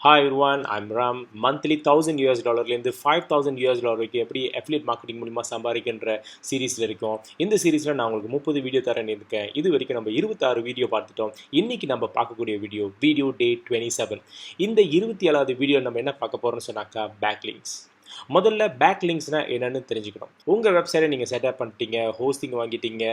Hi everyone, I'm Ram. Monthly $1,000 $5,000 வரைக்கும் எப்படி affiliate marketing மூலமா சம்பாதிக்கின்ற சீரீஸ்ல இருக்கோம். இந்த சீரீஸ்ல நான் உங்களுக்கு 30 வீடியோ தரேன் இருக்கேன். இது வரைக்கும் நம்ம 26 வீடியோ பார்த்துட்டோம். இன்னைக்கு நம்ம பார்க்கக்கூடிய வீடியோ டே 27. இந்த 27வது வீடியோ நம்ம என்ன பார்க்க போறோம்னு சொன்னாக்கா backlinks. முதல்ல பேக்லிங்க்ஸ்னா என்னன்னு தெரிஞ்சுக்கணும். உங்கள் வெப்சைட்டை நீங்கள் செட்டப் பண்ணிட்டீங்க, ஹோஸ்டிங் வாங்கிட்டீங்க,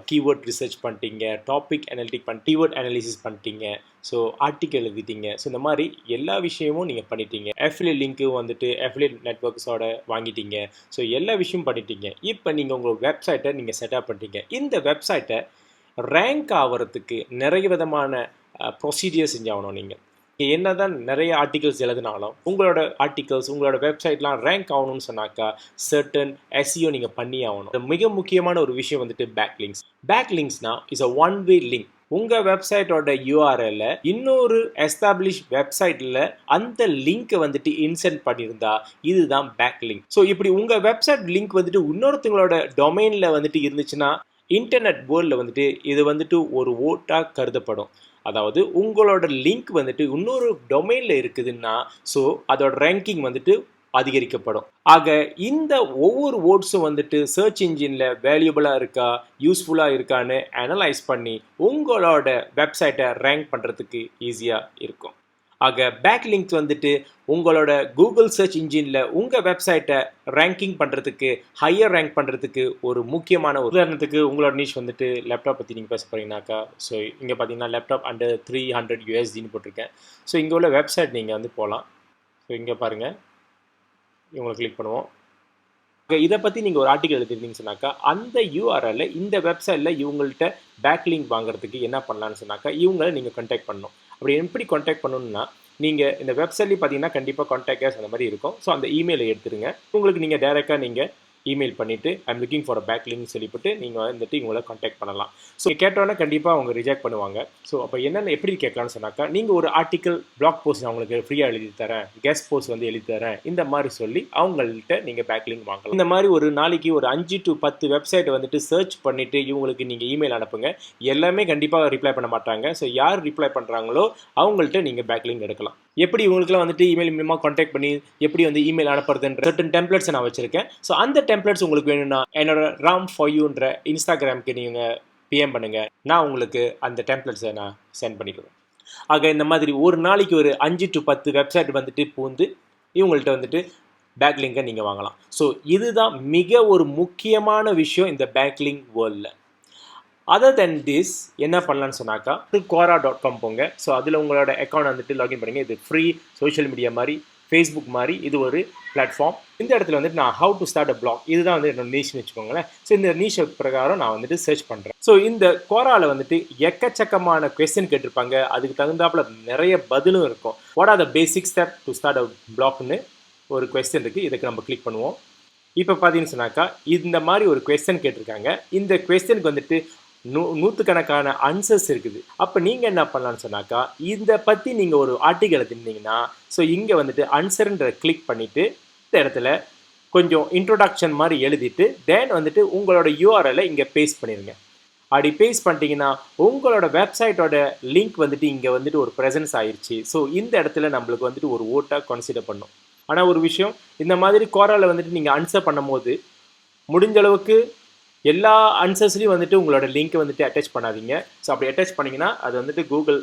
கீவேர்ட் ரிசர்ச் பண்ணிட்டீங்க, டாபிக் அனலிட்டிக் கீவேர்ட் அனாலிசிஸ் பண்ணிட்டீங்க, ஸோ ஆர்டிக்கல் எழுதிட்டீங்க. ஸோ இந்த மாதிரி எல்லா விஷயமும் நீங்கள் பண்ணிட்டீங்க. அஃபிலியேட் லிங்க்கு வந்துட்டு அஃபிலியேட் நெட்வொர்க்ஸோட வாங்கிட்டீங்க. ஸோ எல்லா விஷயமும் பண்ணிட்டீங்க. இப்போ நீங்கள் உங்கள் வெப்சைட்டை நீங்கள் செட்டப் பண்ணிட்டீங்க. இந்த வெப்சைட்டை ரேங்க் ஆகிறதுக்கு நிறைய விதமான ப்ரொசீஜர் செஞ்சாகணும். நீங்கள் என்னதான் நிறைய ஆர்டிகல்ஸ் எழுதினாலும் உங்களோட ஆர்டிகல்ஸ் உங்களோட வெப்சைட்லாம் ரேங்க் ஆகணும்னு சொன்னாக்கா சர்டன் எஸ்இஓ நீங்கள் பண்ணி ஆகணும். மிக முக்கியமான ஒரு விஷயம் வந்துட்டு பேக்லிங்க்ஸ்னா is a one way link. உங்கள் வெப்சைட்டோட யூஆர்எல்ல இன்னொரு எஸ்டாப்ளிஷ் வெப்சைட்டில் அந்த லிங்க்கை வந்துட்டு இன்சென்ட் பண்ணியிருந்தா இதுதான் பேக்லிங்க். ஸோ இப்படி உங்கள் வெப்சைட் லிங்க் வந்துட்டு இன்னொருத்தங்களோட டொமைனில் வந்துட்டு இருந்துச்சுன்னா இன்டர்நெட் வேர்ல்டில் வந்துட்டு இது வந்துட்டு ஒரு ஓட்டாக கருதப்படும். அதாவது உங்களோட லிங்க் வந்துட்டு இன்னொரு டொமைனில் இருக்குதுன்னா ஸோ அதோட ரேங்கிங் வந்துட்டு அதிகரிக்கப்படும். ஆக இந்த ஒவ்வொரு வேர்ட்ஸும் வந்துட்டு சர்ச் இன்ஜினில் வேல்யூபிளாக இருக்கா, யூஸ்ஃபுல்லாக இருக்கான்னு அனலைஸ் பண்ணி உங்களோட வெப்சைட்டை ரேங்க் பண்ணுறதுக்கு ஈஸியாக இருக்கும். ஆக பேக்லிங்க்ஸ் வந்துட்டு உங்களோட கூகுள் சர்ச் இன்ஜினில் உங்கள் வெப்சைட்டை ரேங்கிங் பண்ணுறதுக்கு ஹையர் ரேங்க் பண்ணுறதுக்கு ஒரு முக்கியமான உதாரணத்துக்கு உங்களோட நீஷ் வந்துட்டு லேப்டாப் பற்றி நீங்கள் பேச போகிறீங்கனாக்கா ஸோ இங்கே பார்த்தீங்கன்னா லேப்டாப் அண்டர் $300 போட்டிருக்கேன். ஸோ இங்கே உள்ள வெப்சைட் நீங்கள் வந்து போகலாம். ஸோ இங்கே பாருங்கள், இவங்களை கிளிக் பண்ணுவோம். இதை பற்றி நீங்கள் ஒரு ஆர்டிகல் எழுதிருந்தீங்கன்னு சொன்னாக்கா அந்த யூஆர்எல்ல இந்த வெப்சைட்டில் இவங்கள்ட்ட பேக்லிங்க் வாங்குறதுக்கு என்ன பண்ணலான்னு சொன்னாக்கா இவங்களை நீங்கள் கான்டாக்ட் பண்ணணும். அப்படி எப்படி கான்டாக்ட் பண்ணணும்னா நீங்கள் இந்த வெப்சைட்லேயும் பார்த்தீங்கன்னா கண்டிப்பாக கான்டாக்டர்ஸ் அந்த மாதிரி இருக்கும். ஸோ அந்த இமெயிலை எடுத்துருங்க. உங்களுக்கு நீங்கள் டைரெக்டாக நீங்கள் இமெயில் பண்ணிவிட்டு I'm looking for a backlink சொல்லிவிட்டு நீங்கள் வந்துட்டு இவங்களை கான்டாக்ட் பண்ணலாம். ஸோ கேட்டோன்னே கண்டிப்பாக அவங்க ரிஜெக்ட் பண்ணுவாங்க. ஸோ அப்போ என்னென்ன எப்படி கேட்கலான்னு சொன்னாக்கா நீங்கள் ஒரு ஆர்டிக்கல் பிளாக் போஸ்ட் அவங்களுக்கு ஃப்ரீயாக எழுதி தரேன், கெஸ்ட் போஸ்ட் வந்து எழுதி தரேன், இந்த மாதிரி சொல்லி அவங்கள்ட்ட நீங்கள் பேக்லிங்க் வாங்கலாம். இந்த மாதிரி ஒரு நாளைக்கு ஒரு 5 to 10 வெப்சைட்டை வந்துட்டு சர்ச் பண்ணிவிட்டு இவங்களுக்கு நீங்கள் இமெயில் அனுப்புங்க. எல்லாமே கண்டிப்பாக ரிப்ளை பண்ண மாட்டாங்க. ஸோ யார் ரிப்ளை பண்ணுறாங்களோ அவங்கள்ட்ட நீங்கள் பேக்லிங்க் எடுக்கலாம். எப்படி இவங்களுக்குலாம் வந்துட்டு இமெயில் மூலமாக கான்டாக்ட் பண்ணி எப்படி வந்து இமெயில் அனுப்புறதுன்ற சர்டன் டெம்ப்ளேட்ஸ் நான் வச்சுருக்கேன். ஸோ அந்த டெம்ப்ளேட்ஸ் உங்களுக்கு வேணும்னா என்னோட ராம் ஃபார் யூன்ற இன்ஸ்டாகிராமுக்கு நீங்கள் பிஎம் பண்ணுங்கள். நான் உங்களுக்கு அந்த டெம்ப்ளேட்ஸை நான் சென்ட் பண்ணிடுவேன். ஆக இந்த மாதிரி ஒரு நாளைக்கு ஒரு 5 to 10 வெப்சைட் வந்துட்டு பூந்து இவங்கள்ட்ட வந்துட்டு பேக்லிங்கை நீங்கள் வாங்கலாம். ஸோ இதுதான் மிக ஒரு முக்கியமான விஷயம் இந்த பேக்லிங்க் வேர்ல்டில். அதர் தென் திஸ் என்ன பண்ணலான்னு சொன்னாக்கா quora.com போங்க. ஸோ அதில் உங்களோட அக்கௌண்ட் வந்துட்டு லாகின் பண்ணுங்க. இது ஃப்ரீ சோஷியல் மீடியா மாதிரி, ஃபேஸ்புக் மாதிரி இது ஒரு பிளாட்ஃபார்ம். இந்த இடத்துல வந்துட்டு நான் how to start a blog இதுதான் வந்து என்னோட நீஷ்னு வச்சுக்கோங்களேன். ஸோ இந்த நீஷ் பிரகாரம் நான் வந்துட்டு சர்ச் பண்ணுறேன். ஸோ இந்த quoraல வந்துட்டு எக்கச்சக்கமான கொஸ்டின் கேட்டிருப்பாங்க. அதுக்கு தகுந்தாப்புல நிறைய பதிலும் இருக்கும். What are the basic step to start a பிளாக்னு ஒரு கொஸ்டின் இருக்குது. இதுக்கு நம்ம கிளிக் பண்ணுவோம். இப்போ பார்த்தீங்கன்னு சொன்னாக்கா இந்த மாதிரி ஒரு கொஸ்டின் கேட்டிருக்காங்க. இந்த கொஸ்டினுக்கு வந்துட்டு நூற்றுக்கணக்கான ஆன்சர்ஸ் இருக்குது. அப்போ நீங்கள் என்ன பண்ணலான்னு சொன்னாக்கா இதை பற்றி நீங்கள் ஒரு ஆர்டிக்கல் எழுதிருந்தீங்கன்னா ஸோ இங்கே வந்துட்டு ஆன்சர்ன்ற கிளிக் பண்ணிவிட்டு இந்த இடத்துல கொஞ்சம் இன்ட்ரோடக்ஷன் மாதிரி எழுதிட்டு தென் வந்துட்டு உங்களோட யூஆர்எல்லை இங்கே பேஸ்ட் பண்ணிடுங்க. அப்படி பேஸ்ட் பண்ணிட்டீங்கன்னா உங்களோட வெப்சைட்டோட லிங்க் வந்துட்டு இங்கே வந்துட்டு ஒரு ப்ரெசன்ஸ் ஆயிடுச்சு. ஸோ இந்த இடத்துல நம்மளுக்கு வந்துட்டு ஒரு ஓட்டாக கன்சிடர் பண்ணும். ஆனால் ஒரு விஷயம், இந்த மாதிரி quoraல வந்துட்டு நீங்கள் ஆன்சர் பண்ணும் போது முடிஞ்ச அளவுக்கு எல்லா ஆன்சர்ஸ்லையும் வந்துட்டு உங்களோட லிங்க்கை வந்துட்டு அட்டாச் பண்ணாதீங்க. ஸோ அப்படி அட்டாச் பண்ணிங்கன்னா அது வந்துட்டு கூகுள்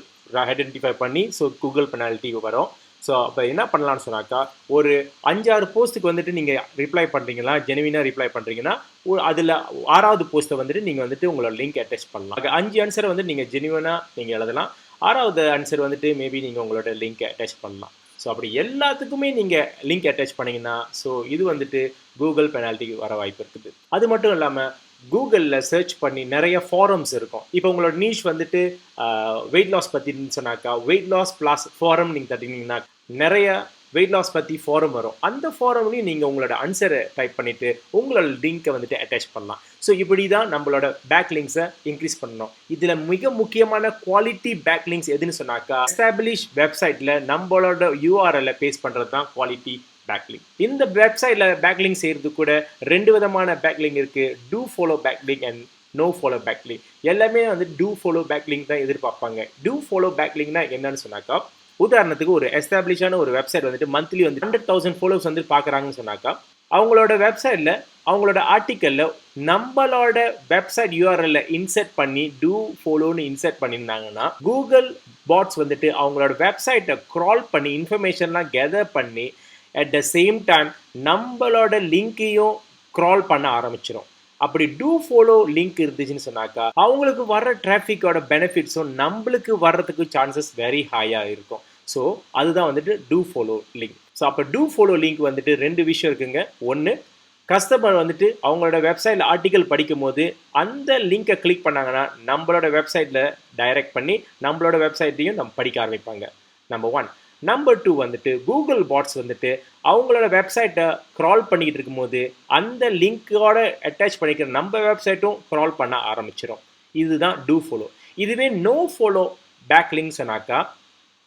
ஐடென்டிஃபை பண்ணி ஸோ கூகுள் பெனால்ட்டி வரும். ஸோ அப்போ என்ன பண்ணலான்னு சொன்னாக்கா ஒரு 5-6 போஸ்ட்டுக்கு வந்துட்டு நீங்கள் ரிப்ளை பண்ணுறீங்களா, ஜெனுவினாக ரிப்ளை பண்ணுறீங்கன்னா அதில் 6வது போஸ்ட்டை வந்துட்டு நீங்கள் வந்துட்டு உங்களோட லிங்க் அட்டாச் பண்ணலாம். 5 ஆன்சரை வந்து நீங்கள் ஜெனுவினாக நீங்கள் எழுதலாம். 6வது ஆன்சர் வந்துட்டு மேபி நீங்கள் உங்களோட லிங்க்கை அட்டாச் பண்ணலாம். ஸோ அப்படி எல்லாத்துக்குமே நீங்கள் லிங்க் அட்டாச் பண்ணிங்கன்னா ஸோ இது வந்துட்டு கூகுள் பெனால்ட்டிக்கு வர வாய்ப்பு இருக்குது. அது மட்டும் இல்லாமல் கூகுளில் சர்ச் பண்ணி நிறைய ஃபாரம்ஸ் இருக்கும். இப்போ உங்களோட நீஷ் வந்துட்டு வெயிட் லாஸ் பற்றின்னு சொன்னாக்கா வெயிட் லாஸ் ப்ளஸ் ஃபாரம் நீங்கள் தட்டினீங்கன்னா நிறைய வெயிட் லாஸ் பற்றி ஃபாரம் வரும். அந்த ஃபாரம்லையும் நீங்கள் உங்களோட ஆன்சரை டைப் பண்ணிவிட்டு உங்களோட லிங்க்கை வந்துட்டு அட்டாச் பண்ணலாம். ஸோ இப்படி தான் நம்மளோட பேக்லிங்ஸை இன்க்ரீஸ் பண்ணணும். இதில் மிக முக்கியமான குவாலிட்டி பேக்லிங்ஸ் எதுன்னு சொன்னாக்கா எஸ்டாப்ளிஷ் வெப்சைட்டில் நம்மளோட யூஆர்எல்லை பேஸ்ட் பண்ணுறது தான் குவாலிட்டி பேக்லிங்க். இந்த வெப்சைட்ல பேக்லிங்க் செய்யறது கூட 2 விதமான பேக்லிங்க் இருக்கு. Do follow backlink and no follow backlink. எல்லாமே வந்து டூ ஃபாலோ பேக்லிங்க் தான் எதிர்பார்ப்பாங்க. டூ ஃபாலோ பேக்லிங்க்னா என்னன்னு சொன்னாக்கா உதாரணத்துக்கு ஒரு எஸ்டாப்ளிஷான ஒரு வெப்சைட் வந்துட்டு மந்த்லி வந்து 100,000 ஃபாலோவர்ஸ் வந்து பார்க்குறாங்கன்னு சொன்னாக்கா அவங்களோட வெப்சைட்டில் அவங்களோட ஆர்டிக்கலில் நம்மளோட வெப்சைட் யூஆர்எல்ல இன்சர்ட் பண்ணி டூ ஃபாலோன்னு இன்சர்ட் பண்ணியிருந்தாங்கன்னா கூகுள் பாட்ஸ் வந்துட்டு அவங்களோட வெப்சைட்டை க்ரால் பண்ணி இன்ஃபர்மேஷன்லாம் கெதர் பண்ணி அட் த சேம் டைம் நம்மளோட லிங்கையும் க்ரால் பண்ண ஆரம்பிச்சிடும். அப்படி டூ ஃபாலோ லிங்க் இருந்துச்சுன்னு சொன்னாக்கா அவங்களுக்கு வர்ற டிராஃபிக்கோட பெனிஃபிட்ஸும் நம்மளுக்கு வர்றதுக்கு சான்சஸ் வெரி ஹையாக இருக்கும். ஸோ அதுதான் வந்துட்டு டூ ஃபாலோ லிங்க். ஸோ அப்போ டூ ஃபாலோ லிங்க் வந்துட்டு 2 விஷயம் இருக்குங்க. ஒன்று, கஸ்டமர் வந்துட்டு அவங்களோட வெப்சைட்டில் ஆர்டிக்கல் படிக்கும் போது அந்த லிங்கை கிளிக் பண்ணாங்கன்னா நம்மளோட வெப்சைட்டில் டைரக்ட் பண்ணி நம்மளோட வெப்சைட்டையும் நம்ம படிக்க ஆரம்பிப்பாங்க. நம்பர் 1. நம்பர் 2 வந்துட்டு கூகுள் பாட்ஸ் வந்துட்டு அவங்களோட வெப்சைட்டை க்ரால் பண்ணிக்கிட்டு இருக்கும்போது அந்த லிங்க்கோட அட்டாச் பண்ணிக்கிற நம்ம வெப்சைட்டும் க்ரால் பண்ண ஆரம்பிச்சிடும். இதுதான் டூ ஃபாலோ. இதுவே நோ ஃபாலோ பேக்லிங்க்ஸ்னாக்கா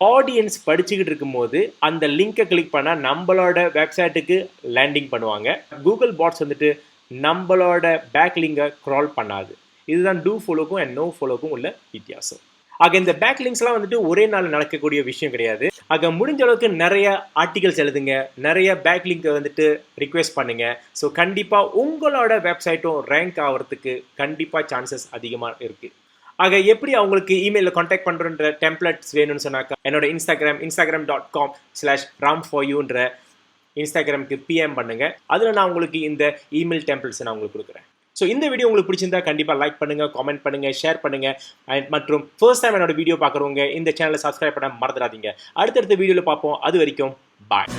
ஆடியன்ஸ் படிச்சுக்கிட்டு இருக்கும்போது அந்த லிங்கை கிளிக் பண்ணால் நம்மளோட வெப்சைட்டுக்கு லேண்டிங் பண்ணுவாங்க. கூகுள் பாட்ஸ் வந்துட்டு நம்மளோட பேக்லிங்கை க்ரால் பண்ணாது. இதுதான் டூ ஃபாலோக்கும் அண்ட் நோ ஃபாலோக்கும் உள்ள வித்தியாசம். ஆக இந்த பேக்லிங்க்ஸ்லாம் வந்துட்டு ஒரே நாள் நடக்கக்கூடிய விஷயம் கிடையாது. ஆக முடிஞ்ச அளவுக்கு நிறைய ஆர்டிகல்ஸ் எழுதுங்க, நிறைய பேக்லிங்கை வந்துட்டு ரிக்வெஸ்ட் பண்ணுங்க. ஸோ கண்டிப்பாக உங்களோட வெப்சைட்டும் ரேங்க் ஆகிறதுக்கு கண்டிப்பாக சான்சஸ் அதிகமாக இருக்குது. ஆக எப்படி அவங்களுக்கு இமெயிலில் காண்டாக்ட் பண்ணுறன்ற டெம்ப்ளேட்ஸ் வேணும்னு சொன்னாக்கா என்னோட instagram.com/ram4you இன்ஸ்டாகிராமுக்கு பிஎம் பண்ணுங்க. அதில் நான் உங்களுக்கு இந்த இமெயில் டெம்ப்ளேட்ஸ் நான் உங்களுக்கு கொடுக்குறேன். ஸோ இந்த வீடியோ உங்களுக்கு பிடிச்சிருந்தா கண்டிப்பாக லைக் பண்ணுங்கள், காமெண்ட் பண்ணுங்கள், ஷேர் பண்ணுங்கள். மற்றும் ஃபர்ஸ்ட் டைம் என்னோட வீடியோ பார்க்குறவங்க இந்த சேனலை சப்ஸ்கிரைப் பண்ண மறந்துடாதீங்க. அடுத்தடுத்த வீடியோவில் பார்ப்போம். அது வரைக்கும் பாய்.